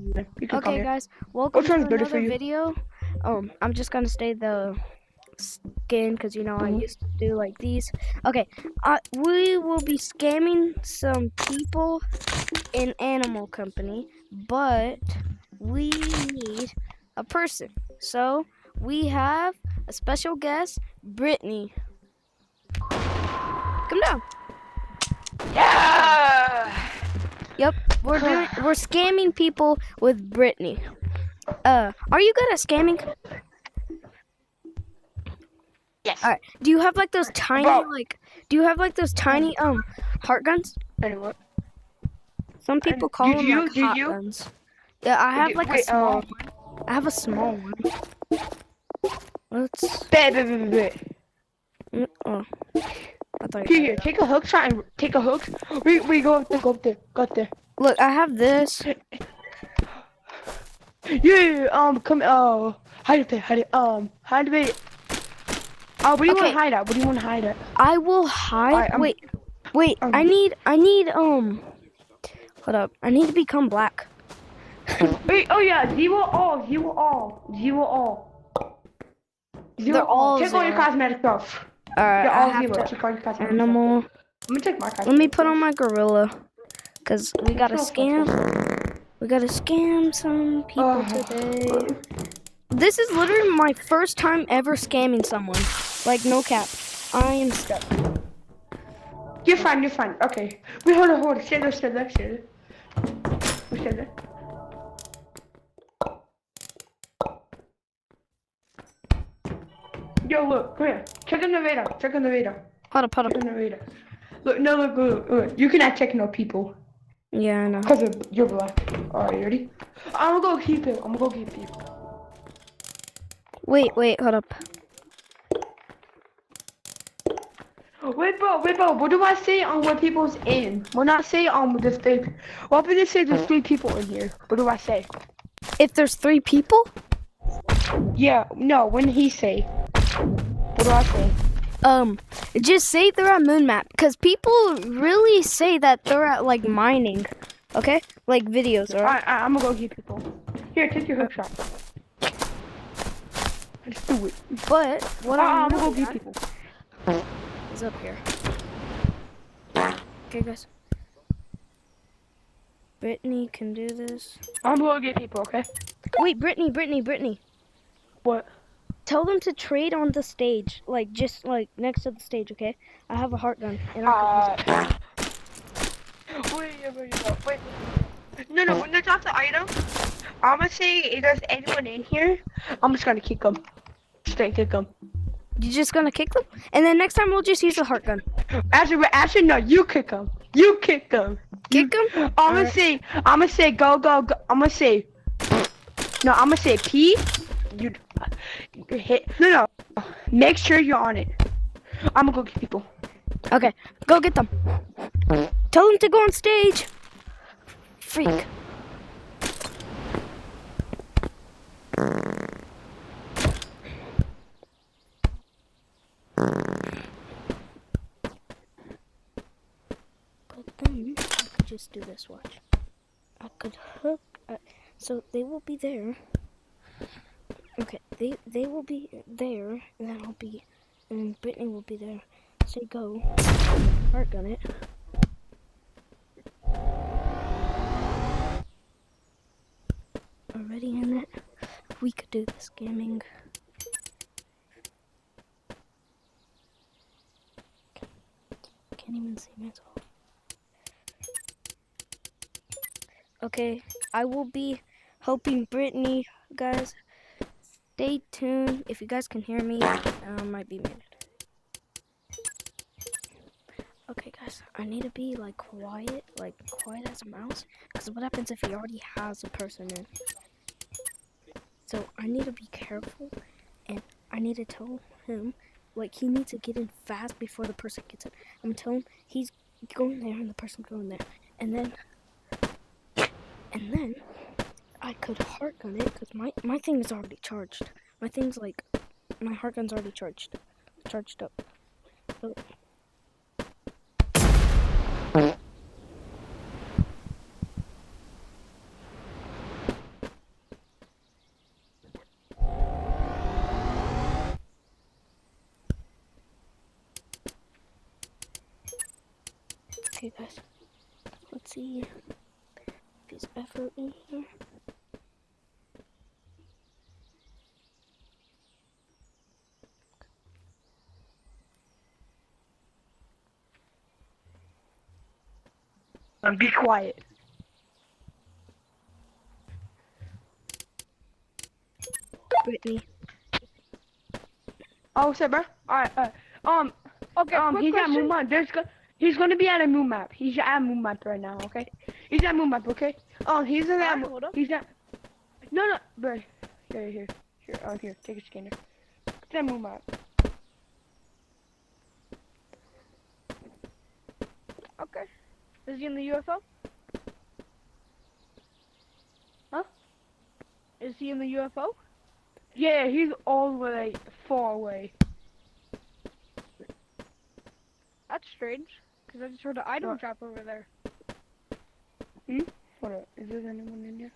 You can come Okay, here. guys, welcome Which to one's better for another you? video. I'm just gonna stay the skin because you know I used to do like these. Okay, we will be scamming some people in Animal Company, but we need a person. So we have a special guest, Brittany. Come down. Yeah! Yep, we're scamming people with Brittany. Are you good at scamming? Yes. Alright. Do you have like those tiny Bro. do you have like those tiny heart guns? Anyway. Some people call them like Do hot you? guns. Yeah, I have like a Wait, small one. I have a small one. Let's bet. oh. I thought you Here, take a hook shot and take a hook. We go up there, go up there. Look, I have this. Yeah, come, hide it there, hide it, hide it. Oh, what do you want to hide at? What do you want to hide at? I will hide. Alright, Wait, I need, hold up. I need to become black. Wait, oh yeah, zero all. They're all Check all your zero. cosmetic stuff. Alright, They're I all have zero. to Check all your cosmetic animal. stuff. I'm gonna check my cosmetic Let me put stuff. on my gorilla. Cause we gotta scam. We gotta scam some people today. This is literally my first time ever scamming someone. Like, no cap. I am stuck. You're fine. Okay. Wait, hold on. Stay there. We stay there. Yo, look. Come here. Check on the radar. Hold up. Check on the radar. Look. You cannot check no people. Yeah, I know. Because you're black. Alright, ready? I'm gonna go keep it. Wait, hold up. Wait, bro. What do I say on what people's in? When I say there's three. What if they say there's 3 people in here? What do I say? If there's 3 people? Yeah, no. When he say? What do I say? Just say they're at Moon Map, because people really say that they're at, like, mining. Okay? Like, videos, alright? I'm gonna go keep people. Here, take your hook shot. Let's do it. But, what I'm gonna go really keep people. is up here. Okay, guys. Brittany can do this. I'm gonna get people, okay? Wait, Brittany. What? Tell them to trade on the stage, like, just, like, next to the stage, okay? I have a heart gun. And Wait. No, when they drop the item, I'm gonna say if there's anyone in here, I'm just gonna kick them. Straight kick them. You're just gonna kick them? And then next time we'll just use the heart gun. Actually, no, you kick them. Kick them? I'm gonna say go. I'm gonna say, no, I'm gonna say P. You hit. No. Make sure you're on it. I'm gonna go get people. Okay, go get them. Tell them to go on stage. Freak. But then I could just do this, watch. I could hook, so they will be there. Okay, they will be there, and then and Brittany will be there. Say go. Heart gun it. Already in it. We could do the scamming. Can't even see myself. Okay, I will be helping Brittany, guys. Stay tuned. If you guys can hear me, I might be muted. Okay, guys, I need to be like quiet as a mouse, because what happens if he already has a person in? So I need to be careful, and I need to tell him, like, he needs to get in fast before the person gets in. I'm gonna tell him he's going there and the person's going there, and then I could heart gun it, because my thing is already charged. My thing's like, my heart gun's already charged up. So, Okay, guys. Let's see if there's effort in here. Be quiet. Brittany. Oh, what's up, bro? Alright, Okay, quick he's at question. Moon Map. He's gonna be at a Moon Map. He's at Moon Map right now, okay? He's at Moon Map, okay? He's in that. Alright, hold up. He's at. No, bro. Here. Here. Take a scanner. It's at Moon Map. Okay. Is he in the UFO? Huh? Is he in the UFO? Yeah, he's all the way far away. That's strange. Because I just heard an item What? drop over there. Hold up. Is there anyone in here?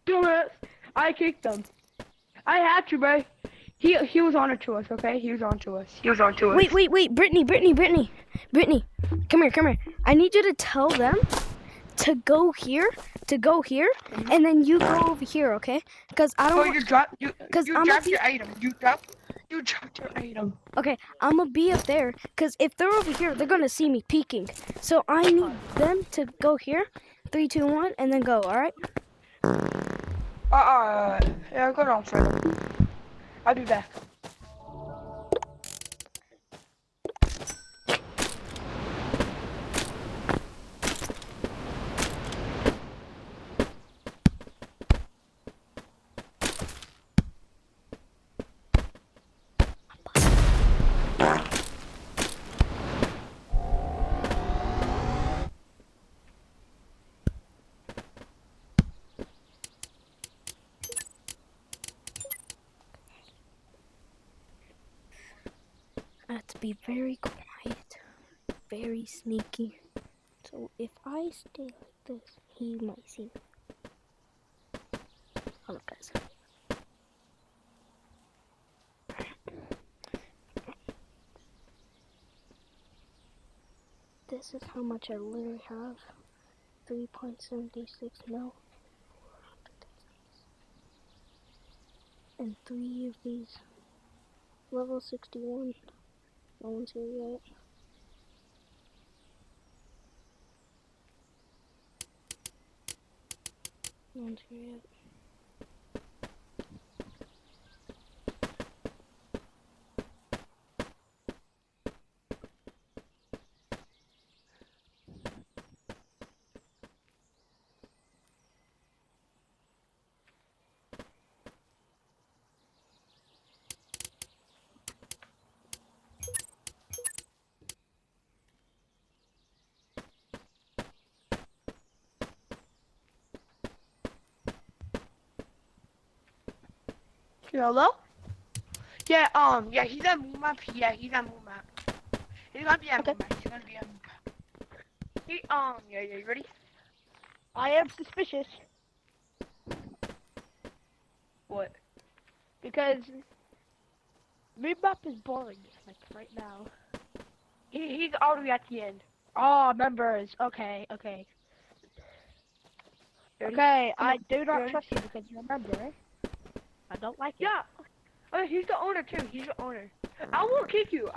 Dumbass! I kicked him. I had to, bro. He was on it to us, okay? He was on to us. Wait, Brittany. Come here. I need you to tell them to go here, and then you go over here, okay? Because I don't. Oh, you dropped I'ma your item. You dropped your item. Okay, I'm gonna be up there. Because if they're over here, they're gonna see me peeking. So I need them to go here. 3, 2, 1, and then go. All right? Yeah, go on, Fred. I'll be back. I have to be very quiet, very sneaky. So if I stay like this, he might see me. Hold up, guys. This is how much I literally have. 3.76 mil. And 3 of these. Level 61. No one's here yet. No one's here yet. Hello? Yeah, he's at Moon Map. Yeah, he's at Moon Map. He's gonna be at Moon Map. He's gonna be at Moon Map. Yeah, you ready? I am suspicious. What? Because Map is boring, like right now. He's all the way at the end. Oh, members. Okay. Ready? Okay, I do not Ready? trust you because you're a member. I don't like it. Yeah. Oh, he's the owner too. He's the owner. I won't kick you.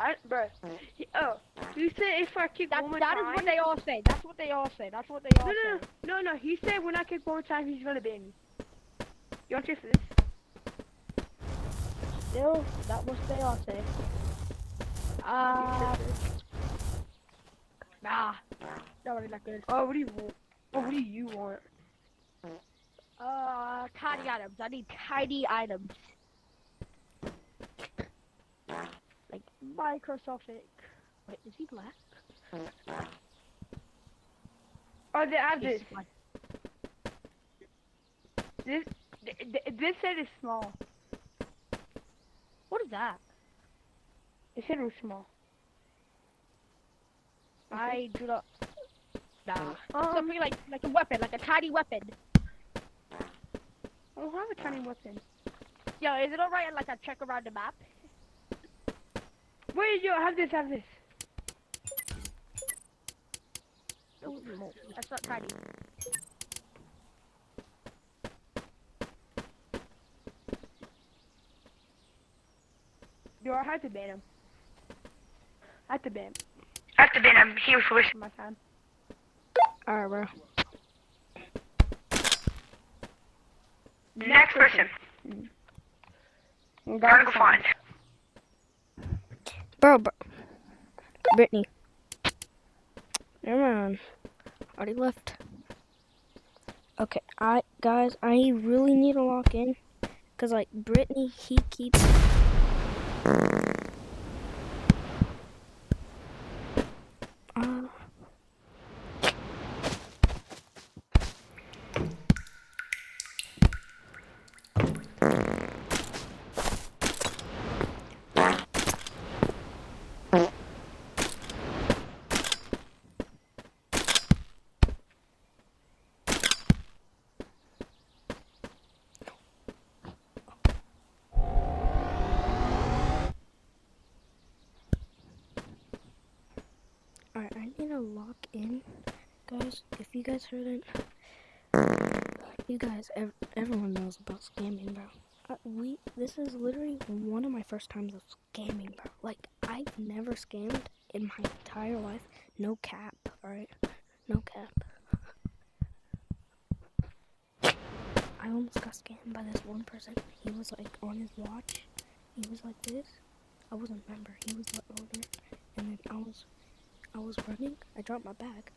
You said if I kick one more That time. is what they all say. That's what they all say. No. He said when I kick one more time, he's gonna ban me. You want to for this? Still, that what they all say. Nah. Not really that good. Oh, what do you want? What do you want? Tiny items. I need tiny items. Like microscopic. Wait, is he black? Oh, they have this. He's black. This set is small. What is that? This set was small. I do not. Nah. Something like a weapon, like a tiny weapon. I don't have a tiny weapon. Yo, is it alright? Like I check around the map. Wait, yo, have this. No, that's not tidy. Yo, I had to ban him. I had to ban him. He was wasting my time. Alright, bro. Next person. Gotta go find. Bro. Brittany. Never mind. Already left. Okay, guys, I really need to lock in. Cause like Brittany, he keeps Alright, I need to lock in, guys. If you guys heard it, you guys, everyone knows about scamming, bro. This is literally one of my first times of scamming, bro. Like, I've never scammed in my entire life. No cap, alright? No cap. I almost got scammed by this one person. He was like on his watch. He was like this. I wasn't a member. He was like over there, and then I was running. I dropped my bag.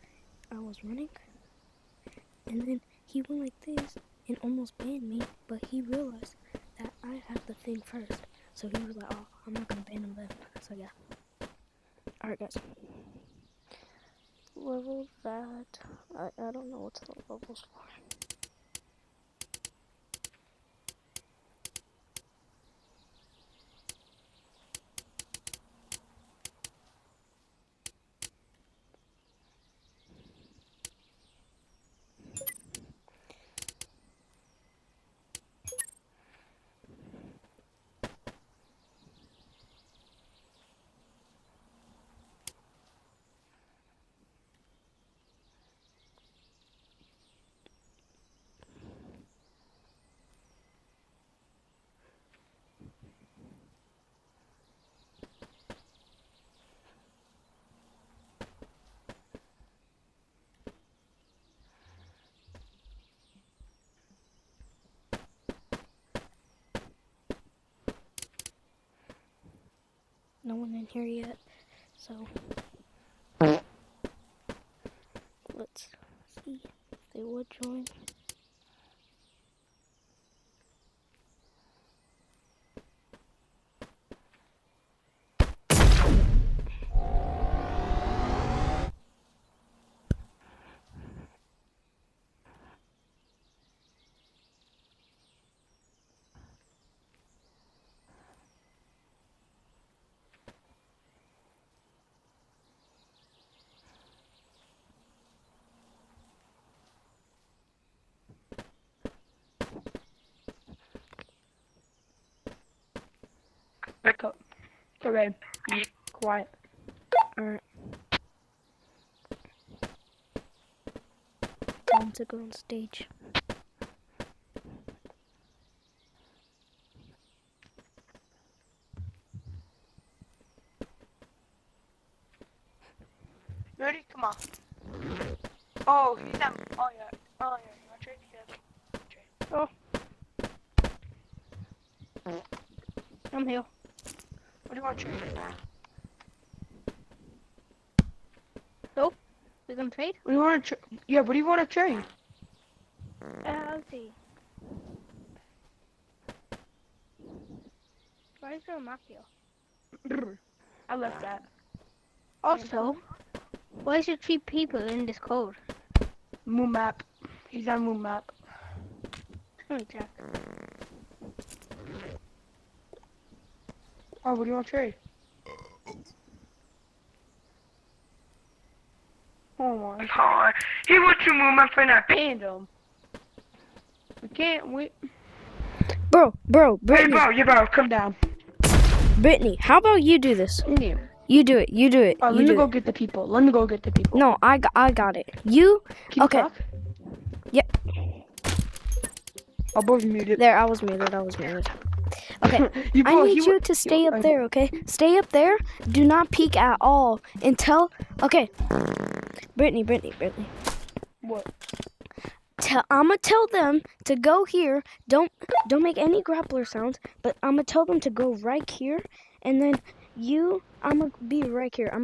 I was running, and then he went like this and almost banned me. But he realized that I had the thing first, so he was like, "Oh, I'm not gonna ban him then." So yeah. All right, guys. Level that. I don't know what's the levels for. No one in here yet, so let's see if they would join. Wake up. Okay. Be quiet. Alright. Time to go on stage. Ready? Come on. Oh, he's at. Oh yeah. You want to trade? Yeah. Oh. I'm here. What do you want to trade? So, we gonna trade? What do you want to trade? Yeah. What do you want to trade? Let's see. Why is there a mafia? I left that. Also, why is there 3 people in this code? Moon map. He's on moon map. Let me check. Oh, what do you want to trade? Oh my god. He went to moon map and I banned him. We can't wait. Bro, Hey Brittany. bro, come down. Brittany, how about you do this? Yeah. You do it. You do it. Let You me do go it. get the people. Let me go get the people. No, I got it. You Can you okay. talk? Yep. I'll both mute it. There, I was muted. Okay. You, I bro, need he you wa- to stay he- up there, okay? Stay up there. Do not peek at all until. Okay. Brittany. What? I'ma tell them to go here. Don't make any grappler sounds. But I'ma tell them to go right here, and then I'ma be right here. All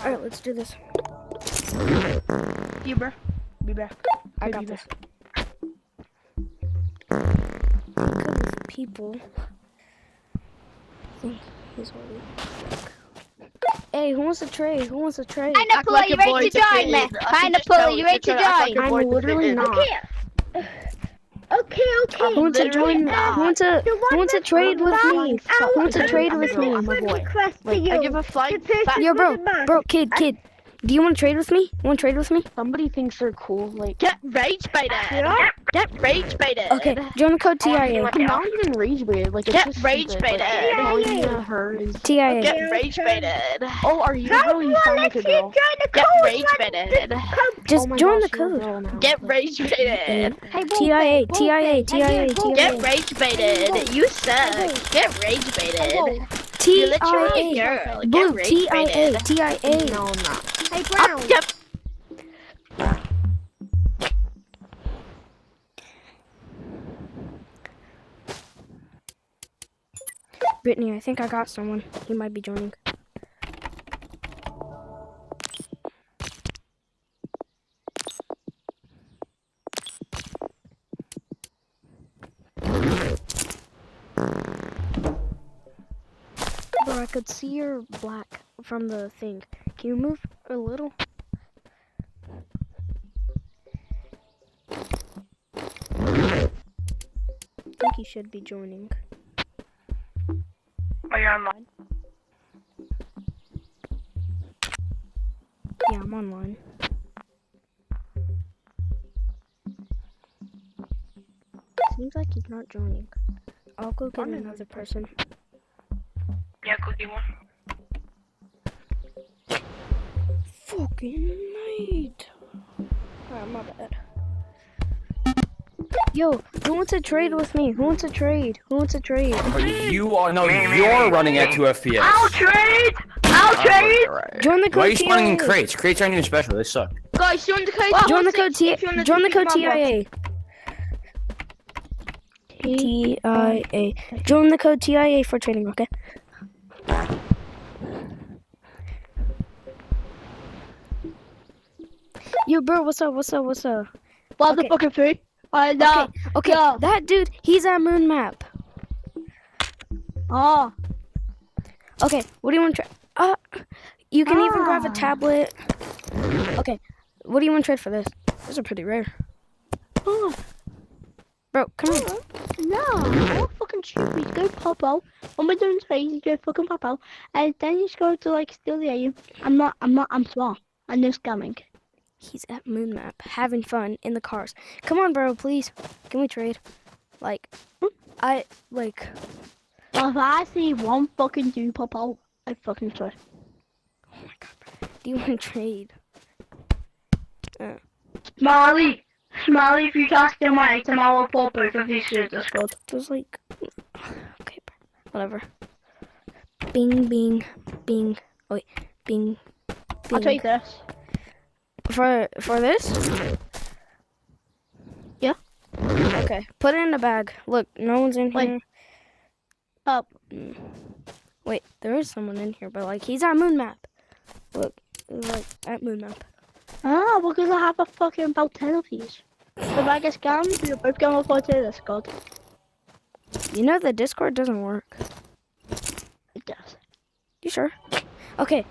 right, let's do this. You, bro. Be back. I Okay, got be this. back. Because people think he's holy. Hey, who wants to trade? Pineapple, are you ready to join me? Pineapple, are you ready to join? I'm literally not. Okay. Who wants to join me? Who wants to trade with me? Who wants to trade with me? I give a flying fat. Yo, bro, kid. Do you want to trade with me? Somebody thinks they're cool. Like, Get rage baited. Get rage baited. Okay, join the code TIA. I'm not even rage baited. Like, it's Get just rage stupid. Like, baited. calling her is. TIA. Get rage baited. Oh, are you girl? You sound like a girl. Get rage baited. Just Oh my join gosh, the you're a code. girl now. Get rage baited. TIA. Get rage baited. You suck. Get rage baited. You're literally a TIA. girl. Get Blue. rage baited. TIA. No, I'm not. Hey, Brown. Yep. Brittany, I think I got someone. He might be joining. Bro, I could see your black from the thing. Can you move a little? I think he should be joining. Are you online? Yeah, I'm online. Seems like he's not joining. I'll go get another person. Yeah, Cookie one. Fucking night. Alright, my bad. Yo, who wants to trade with me? Who wants to trade? You're running at 2 FPS. I'll trade. Alright. Join the Why are code you spawning in TIA. crates? Crates aren't even special. They suck. Guys, join the code. Join the code TIA. Join the code TIA. TIA. Join the code TIA for trading, okay? Yo, bro, what's up? What Okay. the fucking food? No. Okay, Yeah. that dude, he's at Moon Map. Oh. Okay, what do you want to try? You can even grab a tablet. Okay, what do you want to trade for this? Those are pretty rare. Oh. Bro, come here. No, don't fucking shoot me. Go pop out. What am I doing today? You go fucking pop out. And then you just go to like steal the alien. I'm smart. I'm no scamming. He's at Moon Map, having fun in the cars. Come on, bro, please. Can we trade? Like, If I see one fucking dude pop out, I fucking swear. Oh my god, bro. Do you want to trade? Smiley, if you can't steal my item, I will pull both of these shit. That's good. There's like, okay, bro. Whatever. Bing, bing, bing. Oh, wait, bing, I'll bing. take this. For this? Yeah. Okay, put it in the bag. Look, no one's in Wait. here. Up. Wait, there is someone in here, but like he's at Moon Map. Look, like at Moon Map. Ah, because I have a fucking about 10 of these. If I get scammed, we're both going to report to this, God. You know the Discord doesn't work. It does. You sure? Okay.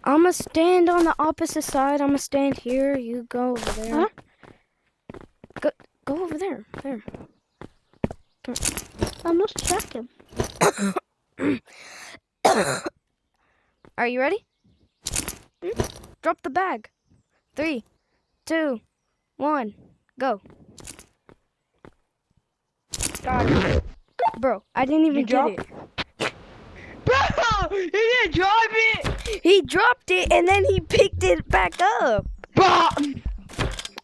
I'ma stand on the opposite side. I'ma stand here. You go over there. Huh? Go over there. There. I'm just checking. Are you ready? Drop the bag. 3, 2, 1, go. God. Bro, I didn't even get it. Bro, he didn't drop it. He dropped it and then he picked it back up. Bro.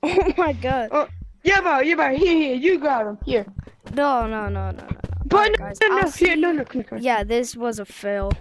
Oh my god. Yeah, bro. Here, you grab him. Here. No. But Alright, guys, no, here, no. Yeah, this was a fail.